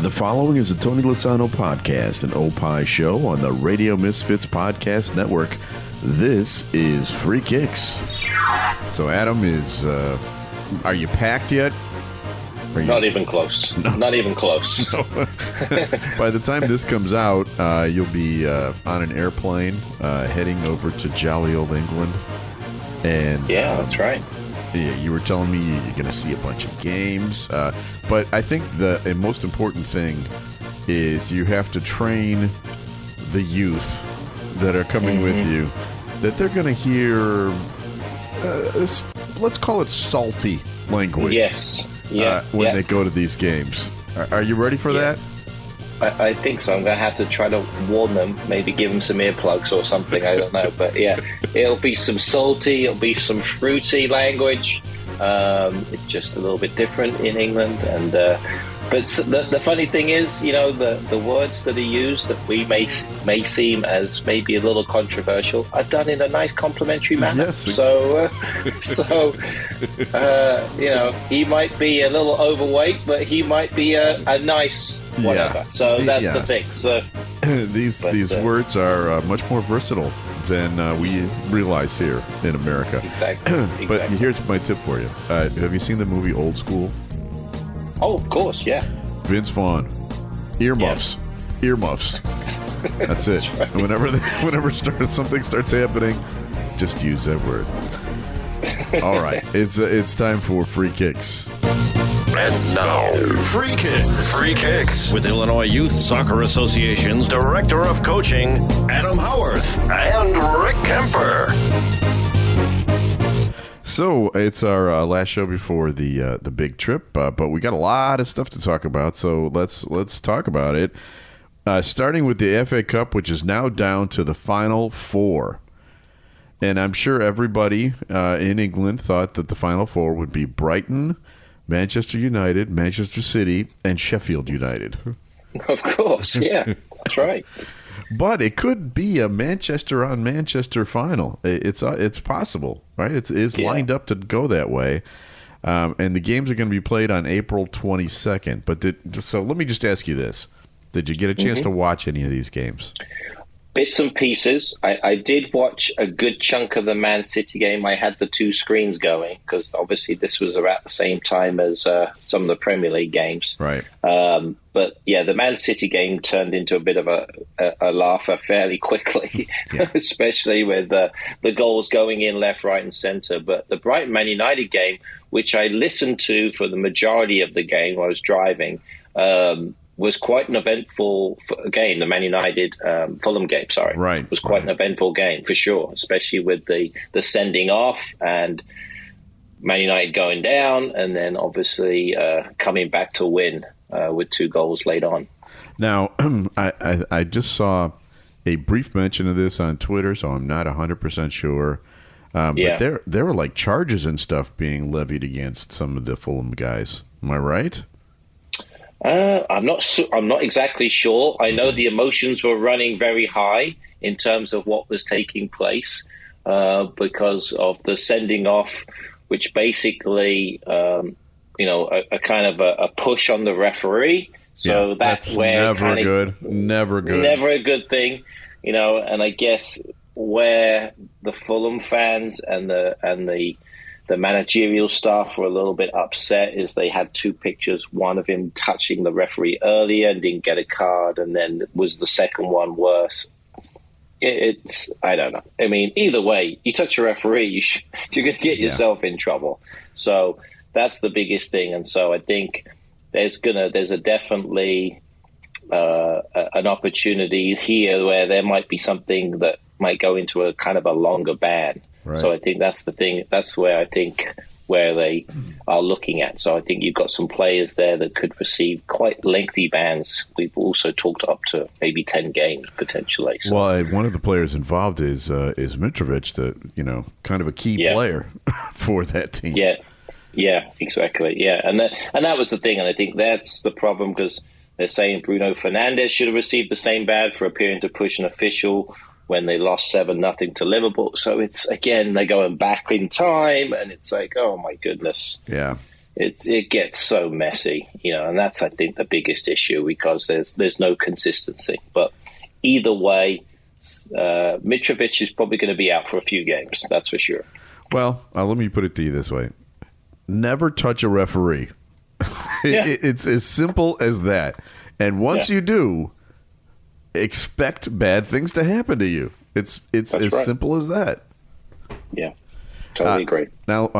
The following is a Tony Lasano podcast, an Opie show on the Radio Misfits Podcast Network. This is Free Kicks. So, Adam, are you packed yet? Not even close. No. Not even close. No. By the time this comes out, you'll be on an airplane heading over to jolly old England. And yeah, that's right. Yeah, you were telling me you're going to see a bunch of games. But I think the most important thing is you have to train the youth that are coming with you, that they're going to hear, let's call it salty language. Yes. When they go to these games. Are you ready for that? I think so. I'm going to have to try to warn them, maybe give them some earplugs or something. I don't know. But yeah, it'll be some salty, it'll be some fruity language. It's just a little bit different in England. And but the funny thing is, you know, the words that are used that we may seem as maybe a little controversial are done in a nice complimentary manner. Yes. So you know, he might be a little overweight, but he might be a nice whatever. Yeah. So that's the thing. So these words are much more versatile than we realize here in America. Exactly. But here's my tip for you. Have you seen the movie Old School? Oh, of course, yeah. Vince Vaughn. Earmuffs. Yeah. Earmuffs. That's it. That's right. Whenever something starts happening, just use that word. All right. It's time for Free Kicks. And now, Free Kicks. Free Kicks with Illinois Youth Soccer Association's Director of Coaching, Adam Howarth, and Rick Kemper. So it's our last show before the big trip, but we got a lot of stuff to talk about. So let's talk about it. Starting with the FA Cup, which is now down to the final four, and I'm sure everybody in England thought that the final four would be Brighton, Manchester United, Manchester City, and Sheffield United. Of course, yeah, that's right. But it could be a Manchester on Manchester final. It's possible, right? It's lined up to go that way, and the games are going to be played on April 22nd. But so let me just ask you this: did you get a chance to watch any of these games? Bits and pieces. I did watch a good chunk of the Man City game. I had the two screens going because obviously this was about the same time as some of the Premier League games. Right. But yeah, the Man City game turned into a bit of a laugher fairly quickly, especially with the goals going in left, right, and centre. But the Brighton Man United game, which I listened to for the majority of the game while I was driving, was quite an eventful game. The Man United Fulham game, was quite an eventful game for sure, especially with the sending off and Man United going down, and then obviously coming back to win with 2 goals late on. Now, I just saw a brief mention of this on Twitter, so I'm not 100% sure. But there were like charges and stuff being levied against some of the Fulham guys. Am I right? I'm not exactly sure. I know the emotions were running very high in terms of what was taking place because of the sending off, which basically, a kind of a push on the referee. So that's where never a good thing, And I guess where the Fulham fans and the managerial staff were a little bit upset is they had 2 pictures, one of him touching the referee earlier and didn't get a card, and then was the second one worse. It's I don't know. I mean, either way, you touch a referee, you're going to get yourself in trouble. So that's the biggest thing. And so I think there's a definitely an opportunity here where there might be something that might go into a kind of a longer ban. Right. So I think that's the thing. That's where they are looking at. So I think you've got some players there that could receive quite lengthy bans. We've also talked up to maybe 10 games potentially. So. Well, one of the players involved is Mitrovic, kind of a key player for that team. Yeah, exactly. Yeah, and that was the thing, and I think that's the problem because they're saying Bruno Fernandes should have received the same ban for appearing to push an official when they lost 7-0 to Liverpool. So it's, again, they're going back in time, and it's like, oh, my goodness. Yeah. it gets so messy, and that's, I think, the biggest issue because there's no consistency. But either way, Mitrovic is probably going to be out for a few games. That's for sure. Well, let me put it to you this way: never touch a referee. It's as simple as that. And once you do, expect bad things to happen to you. It's as simple as that. Yeah, totally agree. Now,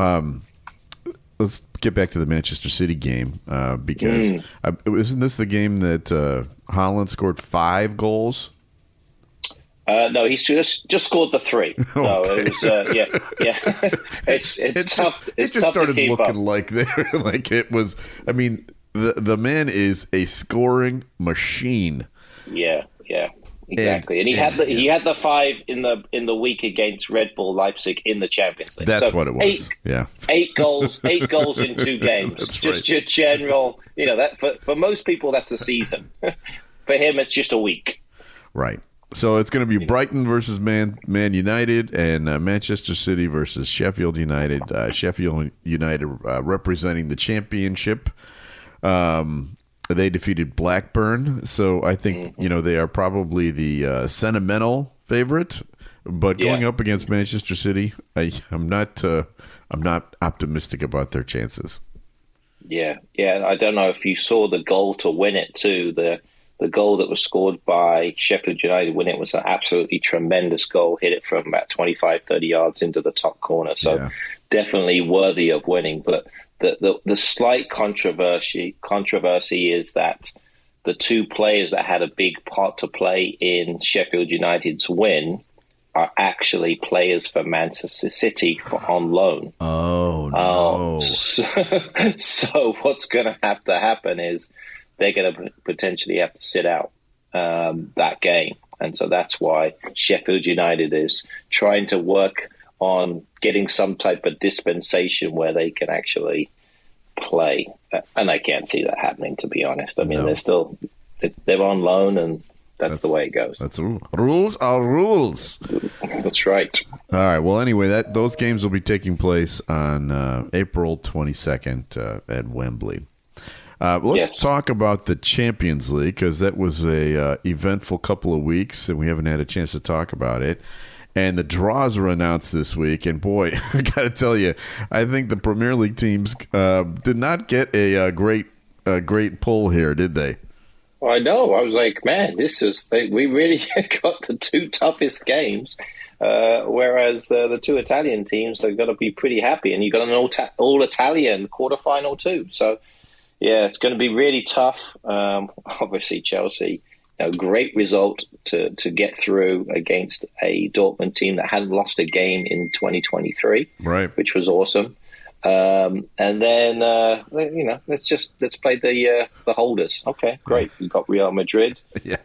let's get back to the Manchester City game because isn't this the game that Haaland scored 5 goals? No, he's just scored the 3. Okay. No, it was yeah. It's tough. It's just tough started to keep looking up. like it was. I mean, the man is a scoring machine. Yeah, exactly. And he had the 5 in the week against Red Bull Leipzig in the Champions League. That's what it was. 8 goals in 2 games. That's just right. your general. That for most people that's a season. For him, it's just a week. Right. So it's going to be Brighton versus Man United and Manchester City versus Sheffield United. Sheffield United representing the championship. They defeated Blackburn, so I think they are probably the sentimental favorite. But going up against Manchester City, I'm not optimistic about their chances. Yeah. I don't know if you saw the goal to win it too. The goal that was scored by Sheffield United when it was an absolutely tremendous goal, hit it from about 25, 30 yards into the top corner. So definitely worthy of winning. But the slight controversy is that the 2 players that had a big part to play in Sheffield United's win are actually players for Manchester City on loan. Oh, no. So what's going to have to happen is they're going to potentially have to sit out that game. And so that's why Sheffield United is trying to work on getting some type of dispensation where they can actually play. And I can't see that happening, to be honest. I mean, they're on loan, and that's the way it goes. That's rules are rules. That's right. All right. Well, anyway, those games will be taking place on April 22nd at Wembley. Let's talk about the Champions League because that was a eventful couple of weeks, and we haven't had a chance to talk about it. And the draws were announced this week, and boy, I got to tell you, I think the Premier League teams did not get a great pull here, did they? Well, I know. I was like, man, we really got the 2 toughest games, whereas the 2 Italian teams are going to be pretty happy, and you got an all-Italian quarterfinal too. So. Yeah, it's going to be really tough. Obviously, Chelsea, great result to get through against a Dortmund team that hadn't lost a game in 2023, right? Which was awesome. And then let's play the holders. Okay, great. We've got Real Madrid,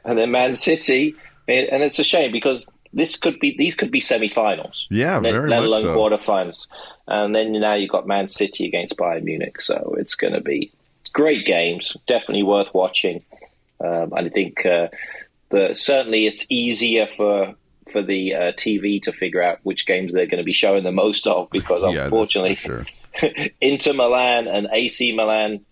and then Man City, and it's a shame because these could be semi-finals. Yeah, very let much alone so. quarterfinals. And then now you've got Man City against Bayern Munich, so it's going to be. Great games, definitely worth watching. And I think certainly it's easier for the TV to figure out which games they're going to be showing the most of because unfortunately, Inter Milan and AC Milan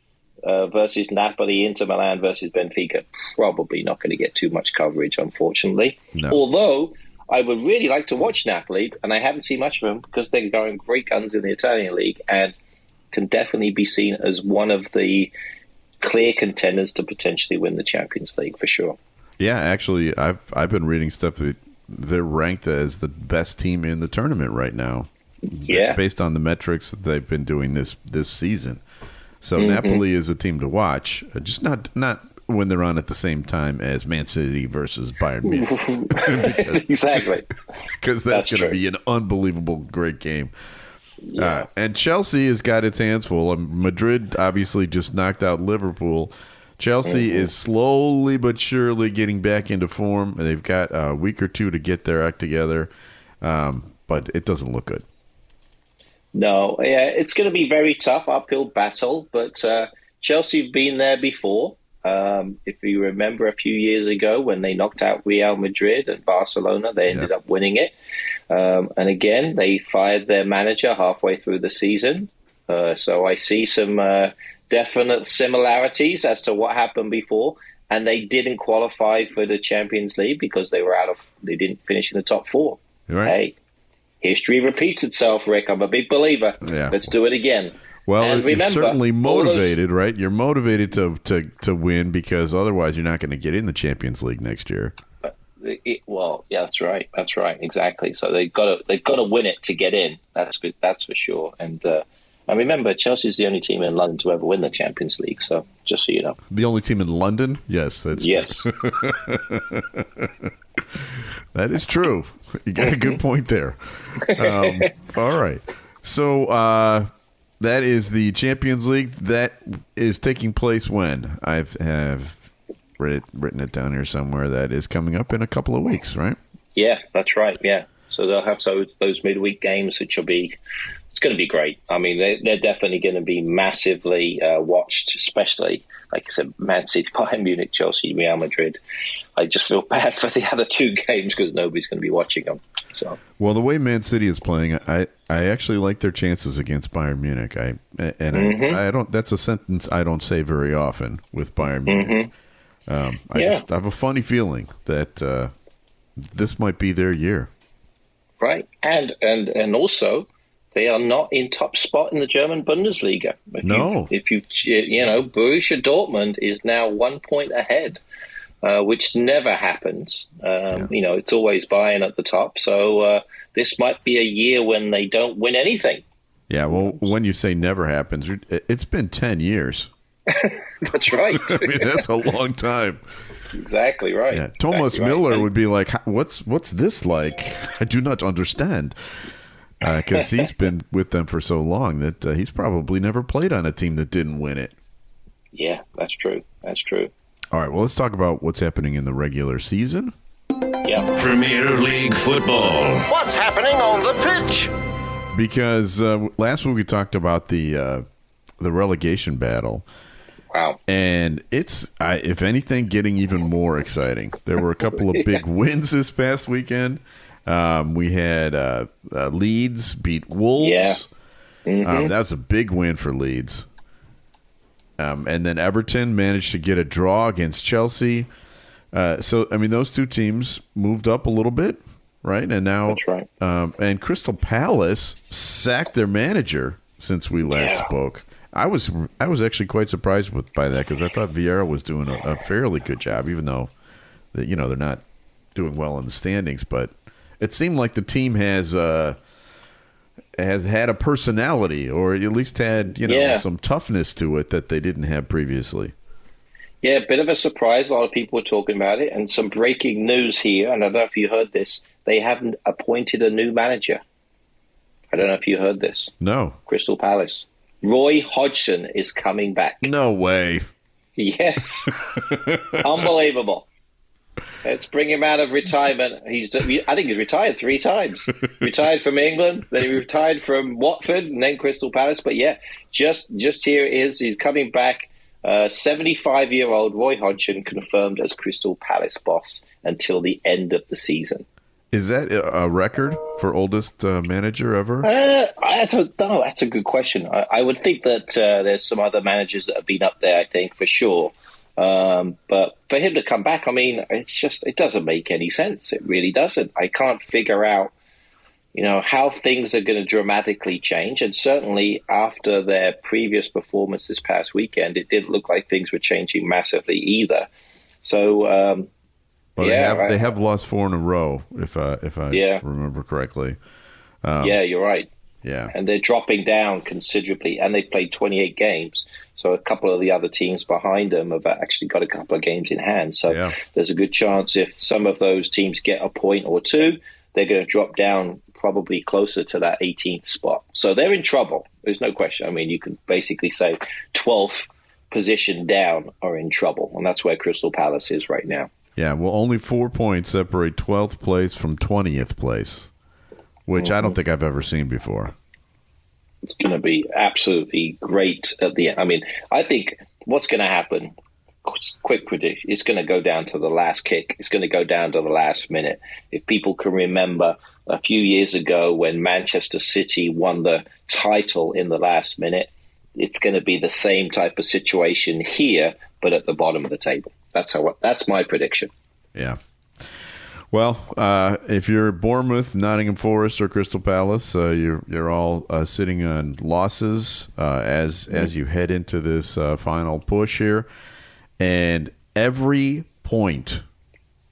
versus Napoli, Inter Milan versus Benfica, probably not going to get too much coverage, unfortunately. No. Although I would really like to watch Napoli, and I haven't seen much of them because they're going great guns in the Italian league and can definitely be seen as one of the clear contenders to potentially win the Champions League for sure. Yeah, actually, I've been reading stuff that they're ranked as the best team in the tournament right now. Yeah, based on the metrics that they've been doing this season. So Napoli is a team to watch, just not when they're on at the same time as Man City versus Bayern Munich. Exactly, because that's going to be an unbelievable great game. Yeah. And Chelsea has got its hands full. Madrid obviously just knocked out Liverpool. Chelsea is slowly but surely getting back into form. They've got a week or 2 to get their act together, but it doesn't look good. No, it's going to be very tough, uphill battle, but Chelsea have been there before. If you remember a few years ago when they knocked out Real Madrid and Barcelona, they ended up winning it. And again, they fired their manager halfway through the season. So I see some definite similarities as to what happened before. And they didn't qualify for the Champions League because they didn't finish in the top four. Right. Hey, history repeats itself, Rick. I'm a big believer. Yeah. Let's do it again. Well, and you're remember, certainly motivated, right? You're motivated to win because otherwise you're not going to get in the Champions League next year. Well, yeah, that's right. That's right. Exactly. So they've got to win it to get in. That's for sure. And remember, Chelsea's the only team in London to ever win the Champions League. So just so you know, the only team in London. Yes, that's yes. That is true. You got a good point there. All right. So that is the Champions League. That is taking place when? I have written it down here somewhere. That is coming up in a couple of weeks, right? Yeah, that's right. Yeah. So they'll have those midweek games, which will be. It's going to be great. I mean, they're definitely going to be massively watched, especially, like I said, Man City, Bayern Munich, Chelsea, Real Madrid. I just feel bad for the other two games because nobody's going to be watching them. So, well, the way Man City is playing, I actually like their chances against Bayern Munich. I don't. That's a sentence I don't say very often with Bayern Munich. I have a funny feeling that this might be their year. Right, and also. They are not in top spot in the German Bundesliga. If Borussia Dortmund is now 1 point ahead, which never happens. It's always Bayern at the top. So this might be a year when they don't win anything. Yeah, well, when you say never happens, it's been 10 years. That's right. I mean, that's a long time. Exactly right. Yeah. Thomas Müller would be like, what's this like? I do not understand. Because he's been with them for so long that he's probably never played on a team that didn't win it. Yeah, that's true. That's true. All right, well, let's talk about what's happening in the regular season. Yeah. Premier League football. What's happening on the pitch? Because last week we talked about the relegation battle. Wow. And it's, if anything, getting even more exciting. There were a couple of big wins this past weekend. We had Leeds beat Wolves. Yeah. Mm-hmm. That was a big win for Leeds. And then Everton managed to get a draw against Chelsea. So, I mean, those two teams moved up a little bit, right? And now, that's right. And Crystal Palace sacked their manager since we last spoke. I was actually quite surprised by that because I thought Vieira was doing a fairly good job, even though they're not doing well in the standings, but. It seemed like the team has had a personality, or at least had some toughness to it that they didn't have previously. Yeah, a bit of a surprise. A lot of people were talking about it, and some breaking news here. And I don't know if you heard this. They haven't appointed a new manager. I don't know if you heard this. No. Crystal Palace. Roy Hodgson is coming back. No way. Yes. Unbelievable. Let's bring him out of retirement. I think he's retired 3 times. Retired from England, then he retired from Watford, and then Crystal Palace. But yeah, just here it is. He's coming back. 75-year-old Roy Hodgson confirmed as Crystal Palace boss until the end of the season. Is that a record for oldest manager ever? I don't know. That's a good question. I would think that there's some other managers that have been up there, I think, for sure. But for him to come back, I mean, it doesn't make any sense. It really doesn't. I can't figure out, how things are going to dramatically change. And certainly after their previous performance this past weekend, it didn't look like things were changing massively either. So, they have lost 4 in a row, if I remember correctly. Yeah, you're right. Yeah. And they're dropping down considerably, and they've played 28 games. So a couple of the other teams behind them have actually got a couple of games in hand. So there's a good chance if some of those teams get a point or two, they're going to drop down probably closer to that 18th spot. So they're in trouble. There's no question. I mean, you can basically say 12th position down are in trouble, and that's where Crystal Palace is right now. Yeah, well, only 4 points separate 12th place from 20th place. Which I don't think I've ever seen before. It's going to be absolutely great at the end. I mean, I think what's going to happen, quick prediction, it's going to go down to the last kick. It's going to go down to the last minute. If people can remember a few years ago when Manchester City won the title in the last minute. It's going to be the same type of situation here, but at the bottom of the table. That's my prediction. Yeah. Well, if you're Bournemouth, Nottingham Forest, or Crystal Palace, you're all sitting on losses as you head into this final push here, and every point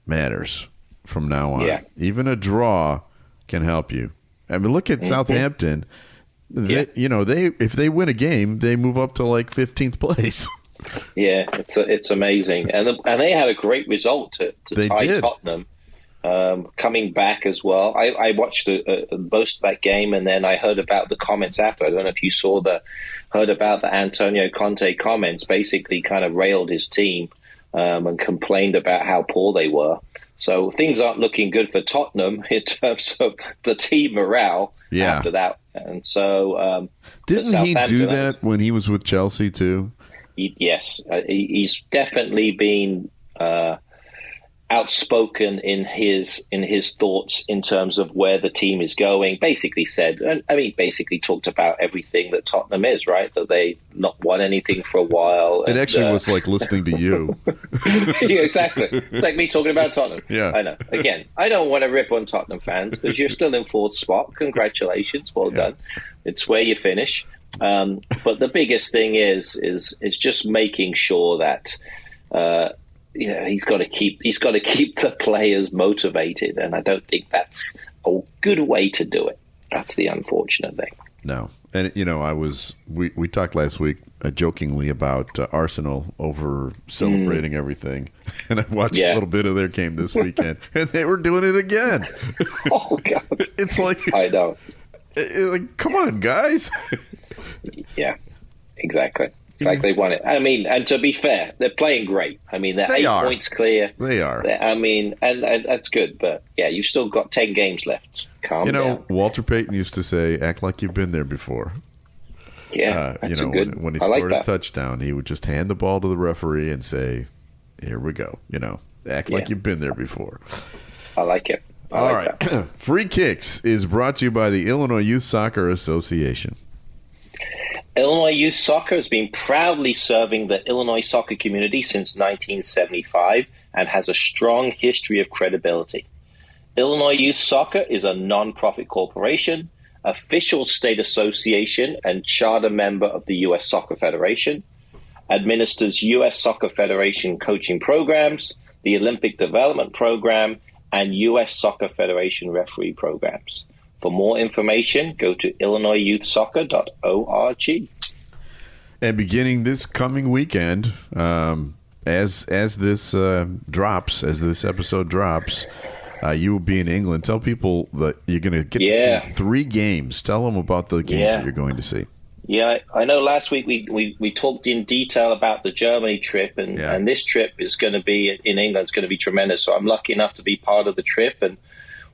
matters from now on. Yeah. Even a draw can help you. I mean, look at Southampton. If they win a game, they move up to like 15th place. Yeah, it's amazing, and they had a great result to tie Tottenham. Coming back as well. I watched most of that game, and then I heard about the comments after. I don't know if you heard about the Antonio Conte comments. Basically, kind of railed his team and complained about how poor they were. So things aren't looking good for Tottenham in terms of the team morale after that. And so, didn't he do that when he was with Chelsea too? Yes, he's definitely been outspoken in his thoughts in terms of where the team is going. Basically talked about everything that Tottenham is, right? That they not won anything for a while. It actually was like listening to you. Yeah, exactly. It's like me talking about Tottenham. Yeah, I know. Again, I don't want to rip on Tottenham fans because you're still in fourth spot. Congratulations, well done. It's where you finish. But the biggest thing is just making sure that. He's got to keep the players motivated, and I don't think that's a good way to do it. That's the unfortunate thing. No, and we talked last week jokingly about Arsenal over celebrating everything, and I watched a little bit of their game this weekend, and they were doing it again. Oh God, it's like I know. Like, come on, guys. Yeah, exactly. It's like they won it. I mean, and to be fair, they're playing great. I mean, they're 8 points clear. They are. And that's good. But, yeah, you've still got 10 games left. Calm down. Walter Payton used to say, act like you've been there before. Yeah, that's good. When he scored a touchdown, he would just hand the ball to the referee and say, here we go. Act like you've been there before. I like it. All right. Free Kicks is brought to you by the Illinois Youth Soccer Association. Illinois Youth Soccer has been proudly serving the Illinois soccer community since 1975 and has a strong history of credibility. Illinois Youth Soccer is a non-profit corporation, official state association, and charter member of the U.S. Soccer Federation, administers U.S. Soccer Federation coaching programs, the Olympic Development Program, and U.S. Soccer Federation referee programs. For more information, go to illinoisyouthsoccer.org. And beginning this coming weekend, as this episode drops, you will be in England. Tell people that you're going to get to see 3 games. Tell them about the games that you're going to see. Yeah, I know last week we talked in detail about the Germany trip, and this trip is going to be in England. It's going to be tremendous. So I'm lucky enough to be part of the trip and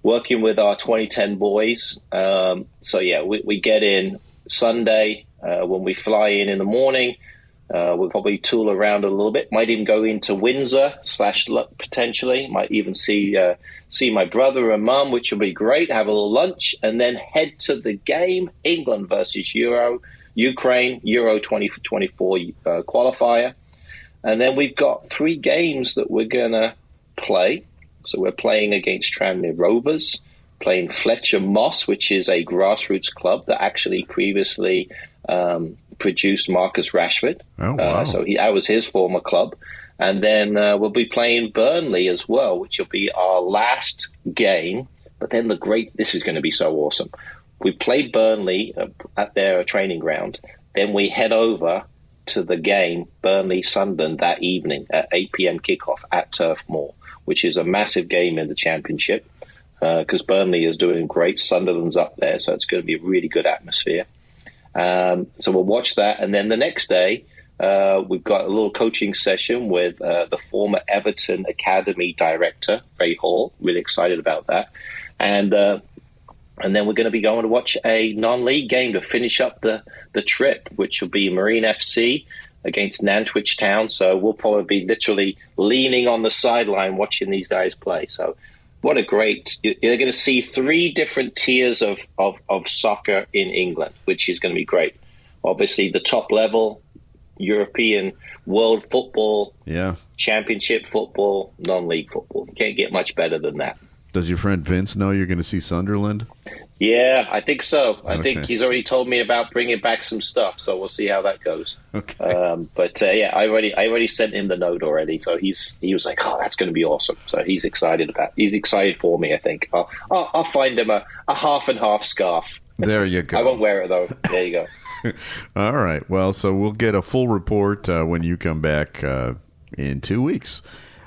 working with our 2010 boys. We get in Sunday when we fly in the morning. We'll probably tool around a little bit. Might even go into Windsor / potentially. Might even see my brother and mum, which will be great. Have a little lunch and then head to the game. England versus Ukraine, Euro 2024 qualifier. And then we've got 3 games that we're going to play. So we're playing against Tranmere Rovers, playing Fletcher Moss, which is a grassroots club that actually previously produced Marcus Rashford. Oh, wow. That was his former club. And then we'll be playing Burnley as well, which will be our last game. But then this is going to be so awesome. We play Burnley at their training ground. Then we head over to the game, Burnley-Sunderland, that evening at 8 p.m. kickoff at Turf Moor, which is a massive game in the championship because Burnley is doing great. Sunderland's up there, so it's going to be a really good atmosphere. So we'll watch that. And then the next day, we've got a little coaching session with the former Everton Academy director, Ray Hall. Really excited about that. And then we're going to be going to watch a non-league game to finish up the trip, which will be Marine FC against Nantwich Town. So we'll probably be literally leaning on the sideline watching these guys play. So what a great! You're going to see 3 different tiers of soccer in England, which is going to be great. Obviously, the top level, European world football, championship football, non-league football. You can't get much better than that. Does your friend Vince know you're going to see Sunderland? Yeah, I think so. I think he's already told me about bringing back some stuff, so we'll see how that goes. Okay. But I already sent him the note already, so he was like, "Oh, that's going to be awesome." So he's excited for me. I think I'll find him a half and half scarf. There you go. I won't wear it though. There you go. All right. Well, so we'll get a full report when you come back in 2 weeks.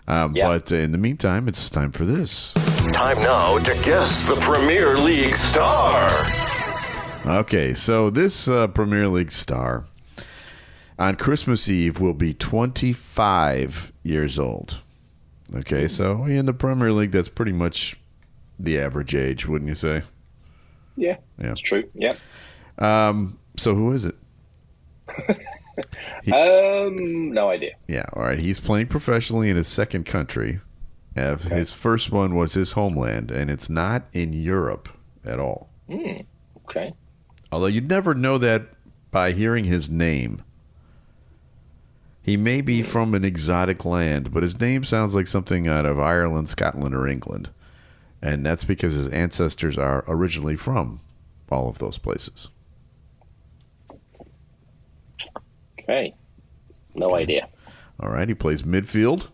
But in the meantime, it's time for this. Time now to guess the Premier League star. Okay, so this Premier League star on Christmas Eve will be 25 years old. Okay, so in the Premier League, that's pretty much the average age, wouldn't you say? Yeah, that's true. Yeah. So who is it? No idea. Yeah, all right. He's playing professionally in his second country. His first one was his homeland, and it's not in Europe at all. Okay. Although you'd never know that by hearing his name. He may be from an exotic land, but his name sounds like something out of Ireland, Scotland, or England. And that's because his ancestors are originally from all of those places. Okay. No idea. All right. He plays midfield.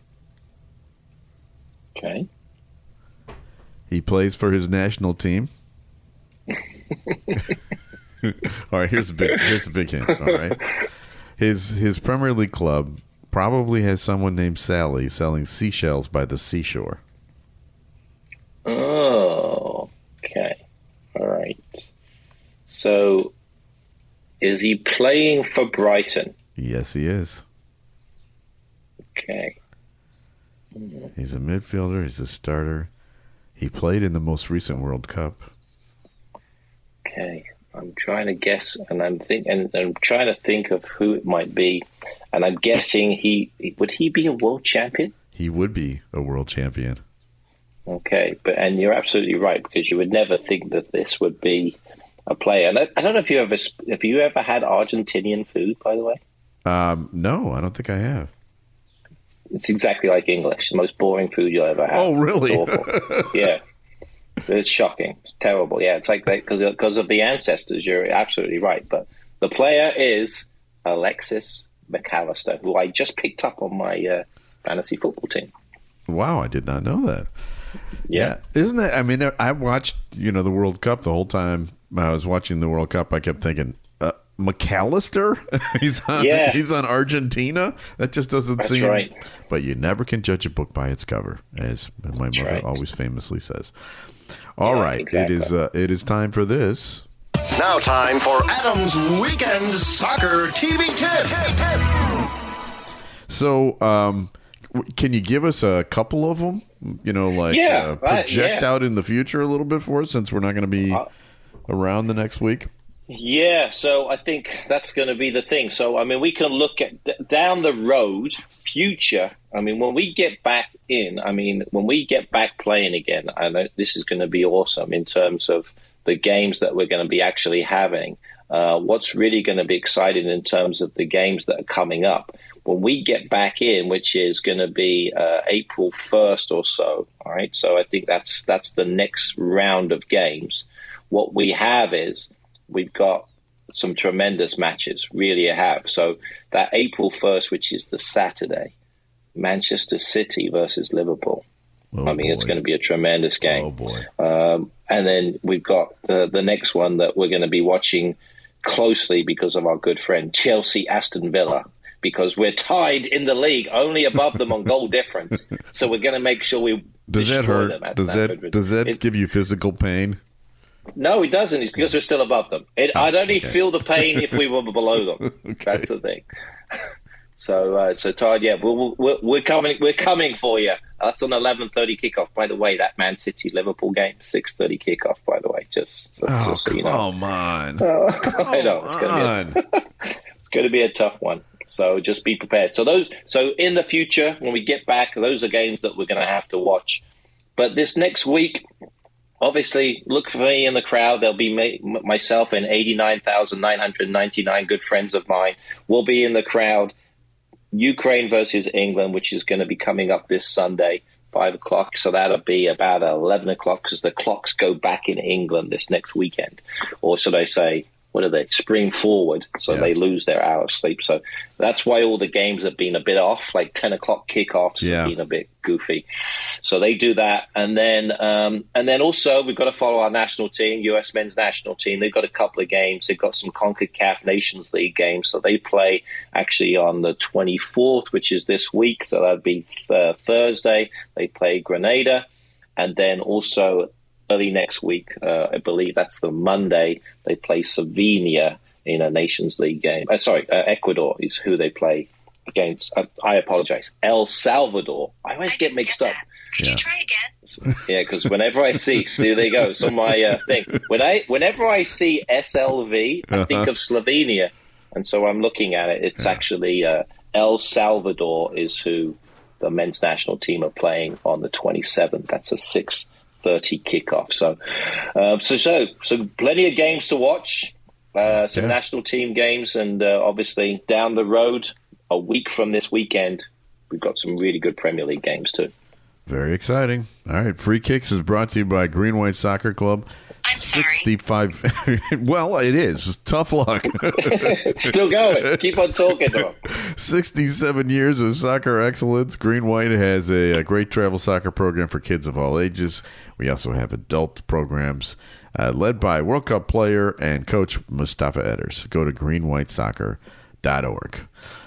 Okay. He plays for his national team. All right. Here's a big hint. All right. His Premier League club probably has someone named Sally selling seashells by the seashore. Oh, okay. All right. So, is he playing for Brighton? Yes, he is. Okay. He's a midfielder. He's a starter. He played in the most recent World Cup. Okay. I'm trying to guess, and I'm trying to think of who it might be, and I'm guessing would he be a world champion? He would be a world champion. Okay, and you're absolutely right, because you would never think that this would be a player. And I don't know if you ever had Argentinian food, by the way. No, I don't think I have. It's exactly like English. The most boring food you'll ever have. Oh, really? It's awful. Yeah. It's shocking. It's terrible. Yeah, it's like that because of the ancestors. You're absolutely right. But the player is Alexis McAllister, who I just picked up on my fantasy football team. Wow, I did not know that. Yeah. Isn't that, I mean, I watched, the World Cup the whole time I was watching the World Cup. I kept thinking, McAllister? He's on Argentina? That just doesn't seem right. But you never can judge a book by its cover, as my mother always famously says. All right, exactly. It is time for this. Now time for Adam's Weekend Soccer TV Tip. So, can you give us a couple of them? Project out in the future a little bit for us, since we're not going to be around the next week. Yeah, so I think that's going to be the thing. So, I mean, we can look at down the road, future. I mean, when we get back playing again, I know this is going to be awesome in terms of the games that we're going to be actually having. What's really going to be exciting in terms of the games that are coming up. When we get back in, which is going to be April 1st or so, all right? So I think that's the next round of games. What we have is we've got some tremendous matches, really have. So that April 1st, which is the Saturday, Manchester City versus Liverpool. It's going to be a tremendous game. Oh, boy. And then we've got the next one that we're going to be watching closely because of our good friend, Chelsea-Aston Villa, because we're tied in the league, only above them on goal difference. So we're going to make sure we destroy them at Stamford Bridge. Does that give you physical pain? No, it doesn't. It's because we're still above them. I'd only feel the pain if we were below them. Okay. That's the thing. So Todd, yeah, we're coming for you. That's an 11:30 kickoff. By the way, that Man City Liverpool game, 6:30 kickoff. By the way, just so you know. Come on. I know it's going to be a tough one. So just be prepared. So in the future, when we get back, those are games that we're going to have to watch. But this next week, obviously, look for me in the crowd. There'll be myself and 89,999 good friends of mine. We'll be in the crowd. Ukraine versus England, which is going to be coming up this Sunday, 5 o'clock. So that'll be about 11 o'clock because the clocks go back in England this next weekend. Or should I say, what are they? Spring forward. So they lose their hour of sleep. So that's why all the games have been a bit off, like 10 o'clock kickoffs have been a bit goofy. So they do that. And then also we've got to follow our national team, U.S. men's national team. They've got a couple of games. They've got some CONCACAF Nations League games. So they play actually on the 24th, which is this week. So that'd be Thursday. They play Grenada. And then also early next week, I believe that's the Monday, they play Slovenia in a Nations League game. Ecuador is who they play against. I apologize. El Salvador. I always get mixed up. Could you try again? Yeah, because whenever I see, there they go. So my thing, whenever I see SLV, I think of Slovenia, and so I'm looking at it. It's actually El Salvador is who the men's national team are playing on the 27th. That's a 6:30 kickoff. So plenty of games to watch. Some national team games, and obviously down the road, a week from this weekend, we've got some really good Premier League games too. Very exciting. All right, Free Kicks is brought to you by Green White Soccer Club. I'm 65. Well, it is. Tough luck. It's still going. Keep on talking, though. 67 years of soccer excellence. Green White has a great travel soccer program for kids of all ages. We also have adult programs led by World Cup player and coach Mustafa Edders. Go to greenwhitesoccer.org.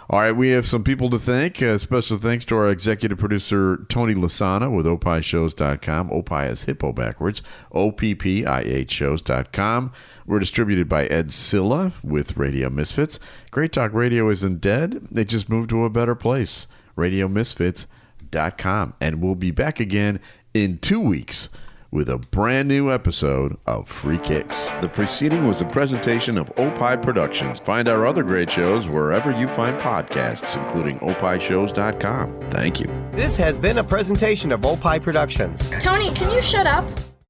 All right, we have some people to thank. Special thanks to our executive producer, Tony Lasana with opishows.com. Opie is hippo backwards. OPPIH shows.com. We're distributed by Ed Silla with Radio Misfits. Great Talk Radio isn't dead. They just moved to a better place. RadioMisfits.com. And we'll be back again in 2 weeks with a brand new episode of Free Kicks. The preceding was a presentation of Opie Productions. Find our other great shows wherever you find podcasts, including opishows.com. Thank you. This has been a presentation of Opie Productions. Tony, can you shut up?